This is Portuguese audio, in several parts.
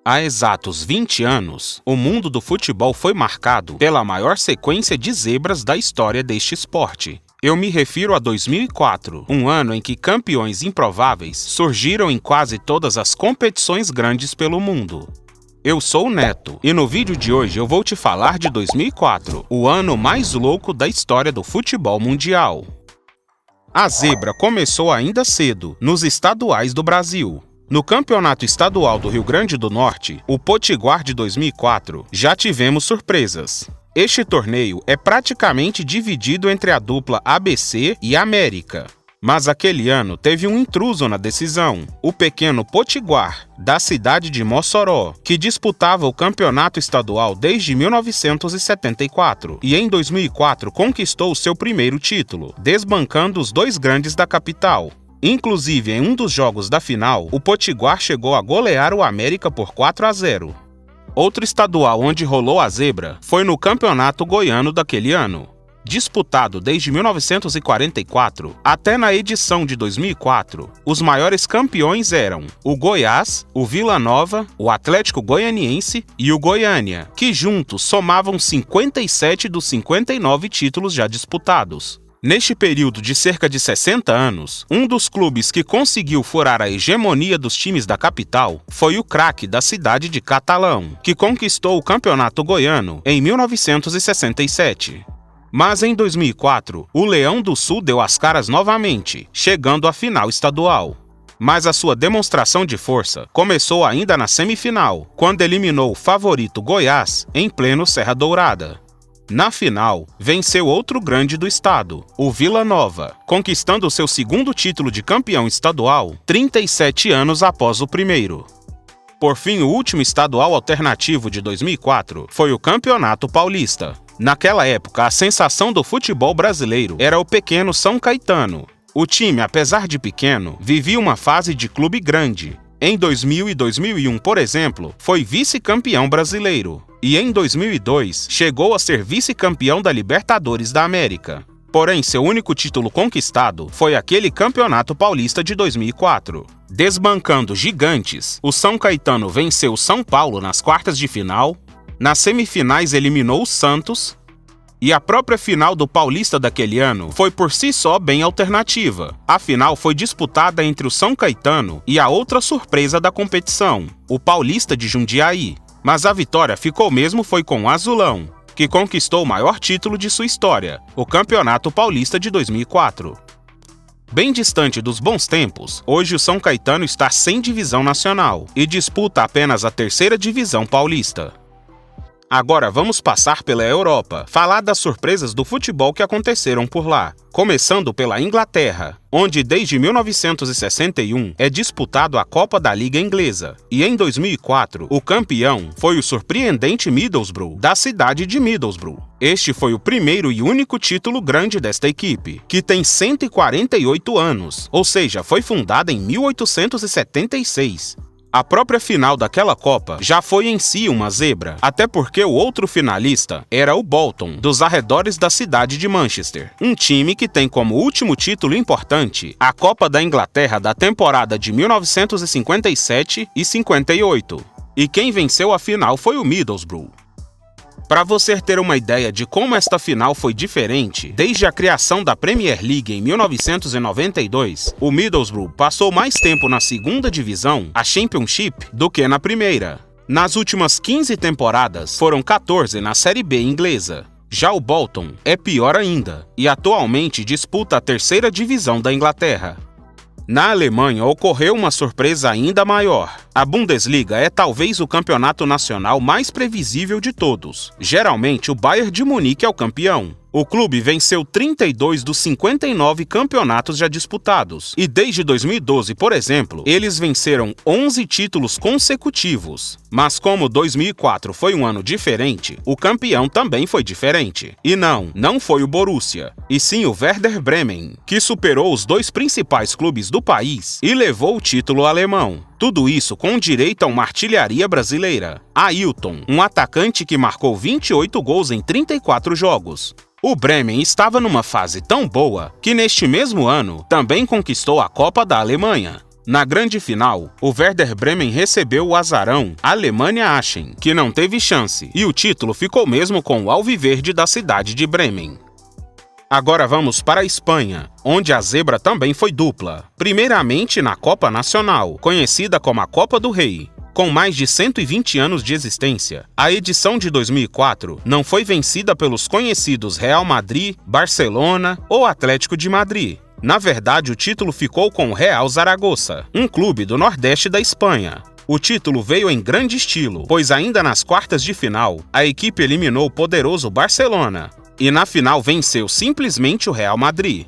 Há exatos 20 anos, o mundo do futebol foi marcado pela maior sequência de zebras da história deste esporte. Eu me refiro a 2004, um ano em que campeões improváveis surgiram em quase todas as competições grandes pelo mundo. Eu sou o Neto, e no vídeo de hoje eu vou te falar de 2004, o ano mais louco da história do futebol mundial. A zebra começou ainda cedo, nos estaduais do Brasil. No Campeonato Estadual do Rio Grande do Norte, o Potiguar de 2004, já tivemos surpresas. Este torneio é praticamente dividido entre a dupla ABC e América. Mas aquele ano teve um intruso na decisão, o pequeno Potiguar, da cidade de Mossoró, que disputava o campeonato estadual desde 1974 e em 2004 conquistou seu primeiro título, desbancando os dois grandes da capital. Inclusive, em um dos jogos da final, o Potiguar chegou a golear o América por 4-0. Outro estadual onde rolou a zebra foi no Campeonato Goiano daquele ano. Disputado desde 1944 até na edição de 2004, os maiores campeões eram o Goiás, o Vila Nova, o Atlético Goianiense e o Goiânia, que juntos somavam 57 dos 59 títulos já disputados. Neste período de cerca de 60 anos, um dos clubes que conseguiu furar a hegemonia dos times da capital foi o Craque da cidade de Catalão, que conquistou o Campeonato Goiano em 1967. Mas em 2004, o Leão do Sul deu as caras novamente, chegando à final estadual. Mas a sua demonstração de força começou ainda na semifinal, quando eliminou o favorito Goiás em pleno Serra Dourada. Na final, venceu outro grande do estado, o Vila Nova, conquistando seu segundo título de campeão estadual 37 anos após o primeiro. Por fim, o último estadual alternativo de 2004 foi o Campeonato Paulista. Naquela época, a sensação do futebol brasileiro era o pequeno São Caetano. O time, apesar de pequeno, vivia uma fase de clube grande. Em 2000 e 2001, por exemplo, foi vice-campeão brasileiro. E em 2002, chegou a ser vice-campeão da Libertadores da América. Porém, seu único título conquistado foi aquele Campeonato Paulista de 2004. Desbancando gigantes, o São Caetano venceu o São Paulo nas quartas de final, nas semifinais eliminou o Santos, e a própria final do Paulista daquele ano foi por si só bem alternativa. A final foi disputada entre o São Caetano e a outra surpresa da competição, o Paulista de Jundiaí. Mas a vitória ficou mesmo foi com o Azulão, que conquistou o maior título de sua história, o Campeonato Paulista de 2004. Bem distante dos bons tempos, hoje o São Caetano está sem divisão nacional e disputa apenas a terceira divisão paulista. Agora vamos passar pela Europa, falar das surpresas do futebol que aconteceram por lá, começando pela Inglaterra, onde desde 1961 é disputado a Copa da Liga Inglesa, e em 2004 o campeão foi o surpreendente Middlesbrough, da cidade de Middlesbrough. Este foi o primeiro e único título grande desta equipe, que tem 148 anos, ou seja, foi fundada em 1876. A própria final daquela Copa já foi em si uma zebra, até porque o outro finalista era o Bolton, dos arredores da cidade de Manchester, um time que tem como último título importante a Copa da Inglaterra da temporada de 1957 e 58. E quem venceu a final foi o Middlesbrough. Para você ter uma ideia de como esta final foi diferente, desde a criação da Premier League em 1992, o Middlesbrough passou mais tempo na segunda divisão, a Championship, do que na primeira. Nas últimas 15 temporadas, foram 14 na Série B inglesa. Já o Bolton é pior ainda, e atualmente disputa a terceira divisão da Inglaterra. Na Alemanha ocorreu uma surpresa ainda maior. A Bundesliga é talvez o campeonato nacional mais previsível de todos. Geralmente o Bayern de Munique é o campeão. O clube venceu 32 dos 59 campeonatos já disputados. E desde 2012, por exemplo, eles venceram 11 títulos consecutivos. Mas como 2004 foi um ano diferente, o campeão também foi diferente. E não foi o Borussia, e sim o Werder Bremen, que superou os dois principais clubes do país e levou o título alemão. Tudo isso com direito a uma artilharia brasileira. Ailton, um atacante que marcou 28 gols em 34 jogos. O Bremen estava numa fase tão boa que neste mesmo ano também conquistou a Copa da Alemanha. Na grande final, o Werder Bremen recebeu o azarão Alemannia Aachen, que não teve chance, e o título ficou mesmo com o alviverde da cidade de Bremen. Agora vamos para a Espanha, onde a zebra também foi dupla. Primeiramente na Copa Nacional, conhecida como a Copa do Rei. Com mais de 120 anos de existência, a edição de 2004 não foi vencida pelos conhecidos Real Madrid, Barcelona ou Atlético de Madrid. Na verdade, o título ficou com o Real Zaragoza, um clube do nordeste da Espanha. O título veio em grande estilo, pois ainda nas quartas de final, a equipe eliminou o poderoso Barcelona e na final venceu simplesmente o Real Madrid.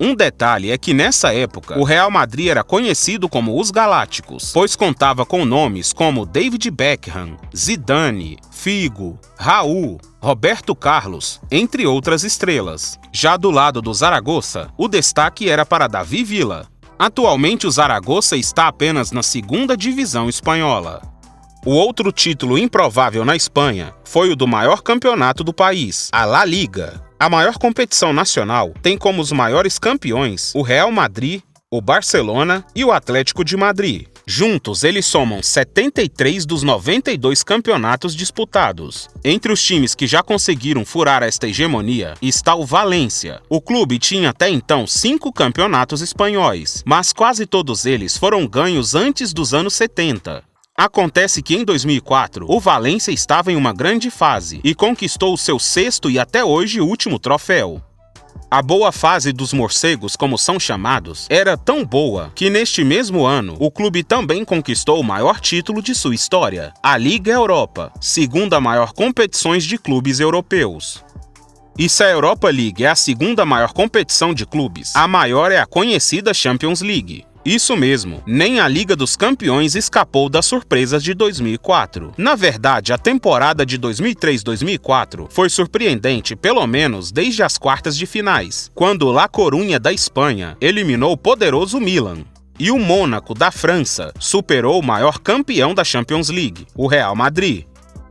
Um detalhe é que nessa época, o Real Madrid era conhecido como os Galácticos, pois contava com nomes como David Beckham, Zidane, Figo, Raul, Roberto Carlos, entre outras estrelas. Já do lado do Zaragoza, o destaque era para David Villa. Atualmente o Zaragoza está apenas na segunda divisão espanhola. O outro título improvável na Espanha foi o do maior campeonato do país, a La Liga. A maior competição nacional tem como os maiores campeões o Real Madrid, o Barcelona e o Atlético de Madrid. Juntos, eles somam 73 dos 92 campeonatos disputados. Entre os times que já conseguiram furar esta hegemonia está o Valência. O clube tinha até então 5 campeonatos espanhóis, mas quase todos eles foram ganhos antes dos anos 70. Acontece que em 2004, o Valência estava em uma grande fase e conquistou o seu 6º e até hoje último troféu. A boa fase dos morcegos, como são chamados, era tão boa que neste mesmo ano, o clube também conquistou o maior título de sua história, a Liga Europa, segunda maior competição de clubes europeus. E se a Europa League é a segunda maior competição de clubes, a maior é a conhecida Champions League. Isso mesmo, nem a Liga dos Campeões escapou das surpresas de 2004. Na verdade, a temporada de 2003-2004 foi surpreendente pelo menos desde as quartas de finais, quando o La Coruña da Espanha eliminou o poderoso Milan. E o Mônaco da França superou o maior campeão da Champions League, o Real Madrid.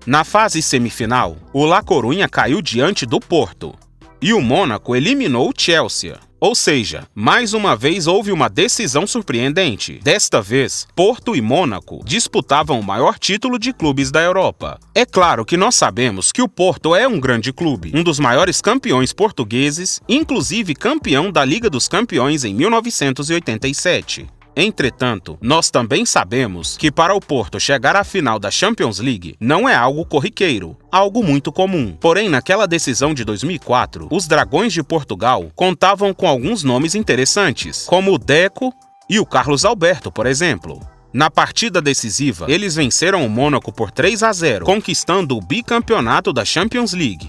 Na fase semifinal, o La Coruña caiu diante do Porto, e o Mônaco eliminou o Chelsea. Ou seja, mais uma vez houve uma decisão surpreendente. Desta vez, Porto e Mônaco disputavam o maior título de clubes da Europa. É claro que nós sabemos que o Porto é um grande clube, um dos maiores campeões portugueses, inclusive campeão da Liga dos Campeões em 1987. Entretanto, nós também sabemos que para o Porto chegar à final da Champions League não é algo corriqueiro, algo muito comum. Porém, naquela decisão de 2004, os Dragões de Portugal contavam com alguns nomes interessantes, como o Deco e o Carlos Alberto, por exemplo. Na partida decisiva, eles venceram o Mônaco por 3-0, conquistando o bicampeonato da Champions League.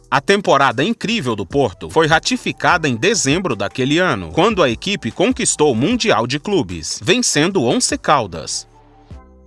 A temporada incrível do Porto foi ratificada em dezembro daquele ano, quando a equipe conquistou o Mundial de Clubes, vencendo o Once Caldas.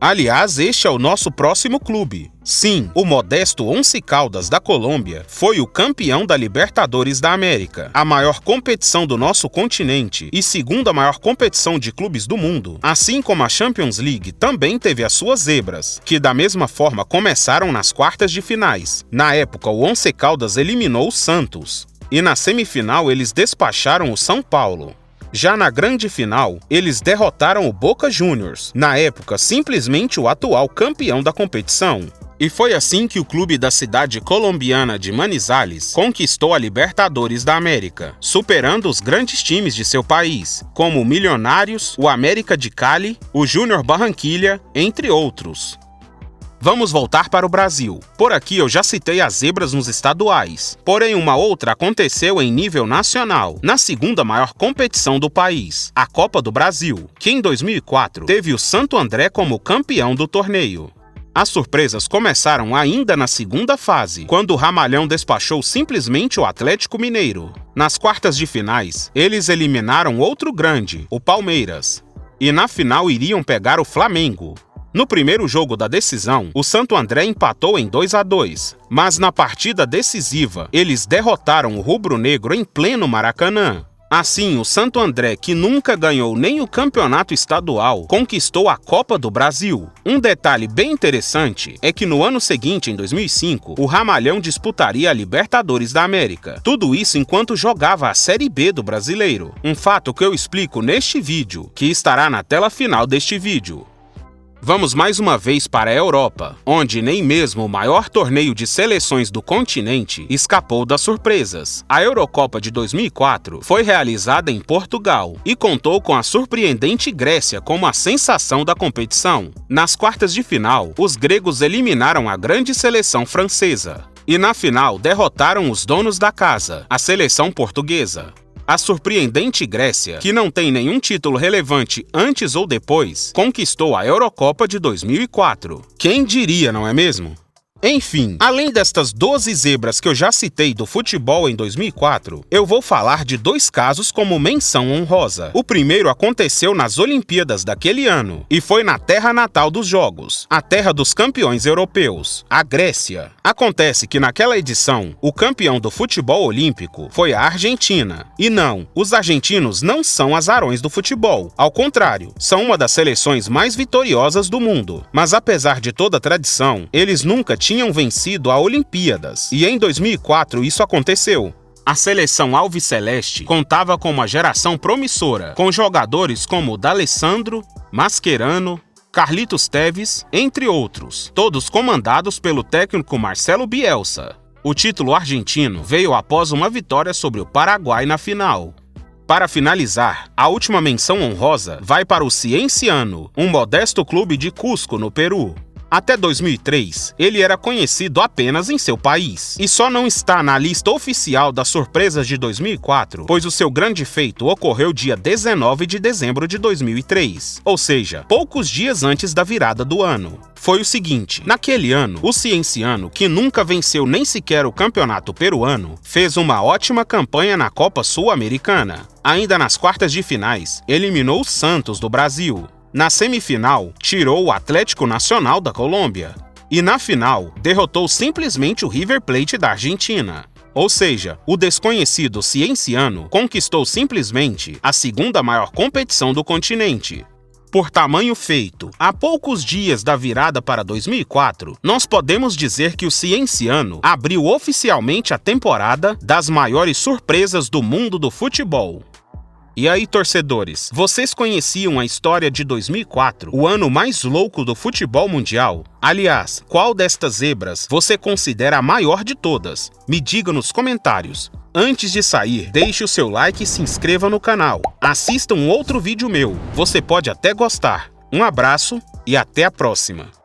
Aliás, este é o nosso próximo clube. Sim, o modesto Once Caldas da Colômbia foi o campeão da Libertadores da América, a maior competição do nosso continente e segunda maior competição de clubes do mundo. Assim como a Champions League também teve as suas zebras, que da mesma forma começaram nas quartas de finais. Na época, o Once Caldas eliminou o Santos, e na semifinal eles despacharam o São Paulo. Já na grande final, eles derrotaram o Boca Juniors, na época simplesmente o atual campeão da competição. E foi assim que o clube da cidade colombiana de Manizales conquistou a Libertadores da América, superando os grandes times de seu país, como o Millonarios, o América de Cali, o Júnior Barranquilla, entre outros. Vamos voltar para o Brasil. Por aqui eu já citei as zebras nos estaduais, porém uma outra aconteceu em nível nacional, na segunda maior competição do país, a Copa do Brasil, que em 2004 teve o Santo André como campeão do torneio. As surpresas começaram ainda na segunda fase, quando o Ramalhão despachou simplesmente o Atlético Mineiro. Nas quartas de finais, eles eliminaram outro grande, o Palmeiras, e na final iriam pegar o Flamengo. No primeiro jogo da decisão, o Santo André empatou em 2-2, mas na partida decisiva, eles derrotaram o rubro-negro em pleno Maracanã. Assim, o Santo André, que nunca ganhou nem o campeonato estadual, conquistou a Copa do Brasil. Um detalhe bem interessante é que no ano seguinte, em 2005, o Ramalhão disputaria a Libertadores da América. Tudo isso enquanto jogava a Série B do Brasileiro. Um fato que eu explico neste vídeo, que estará na tela final deste vídeo. Vamos mais uma vez para a Europa, onde nem mesmo o maior torneio de seleções do continente escapou das surpresas. A Eurocopa de 2004 foi realizada em Portugal e contou com a surpreendente Grécia como a sensação da competição. Nas quartas de final, os gregos eliminaram a grande seleção francesa e na final derrotaram os donos da casa, a seleção portuguesa. A surpreendente Grécia, que não tem nenhum título relevante antes ou depois, conquistou a Eurocopa de 2004. Quem diria, não é mesmo? Enfim, além destas 12 zebras que eu já citei do futebol em 2004, eu vou falar de 2 casos como menção honrosa. O primeiro aconteceu nas Olimpíadas daquele ano, e foi na terra natal dos Jogos, a terra dos campeões europeus, a Grécia. Acontece que naquela edição, o campeão do futebol olímpico foi a Argentina. E não, os argentinos não são azarões do futebol. Ao contrário, são uma das seleções mais vitoriosas do mundo. Mas apesar de toda a tradição, eles nunca tinham vencido a Olimpíadas. E em 2004 isso aconteceu. A seleção alviceleste contava com uma geração promissora, com jogadores como D'Alessandro, Mascherano, Carlitos Tevez, entre outros, todos comandados pelo técnico Marcelo Bielsa. O título argentino veio após uma vitória sobre o Paraguai na final. Para finalizar, a última menção honrosa vai para o Cienciano, um modesto clube de Cusco, no Peru. Até 2003, ele era conhecido apenas em seu país, e só não está na lista oficial das surpresas de 2004, pois o seu grande feito ocorreu dia 19 de dezembro de 2003, ou seja, poucos dias antes da virada do ano. Foi o seguinte: naquele ano, o Cienciano, que nunca venceu nem sequer o campeonato peruano, fez uma ótima campanha na Copa Sul-Americana. Ainda nas quartas de finais, eliminou o Santos do Brasil. Na semifinal, tirou o Atlético Nacional da Colômbia. E na final, derrotou simplesmente o River Plate da Argentina. Ou seja, o desconhecido Cienciano conquistou simplesmente a segunda maior competição do continente. Por tamanho feito, a poucos dias da virada para 2004, nós podemos dizer que o Cienciano abriu oficialmente a temporada das maiores surpresas do mundo do futebol. E aí, torcedores, vocês conheciam a história de 2004, o ano mais louco do futebol mundial? Aliás, qual destas zebras você considera a maior de todas? Me diga nos comentários. Antes de sair, deixe o seu like e se inscreva no canal. Assista um outro vídeo meu, você pode até gostar. Um abraço e até a próxima!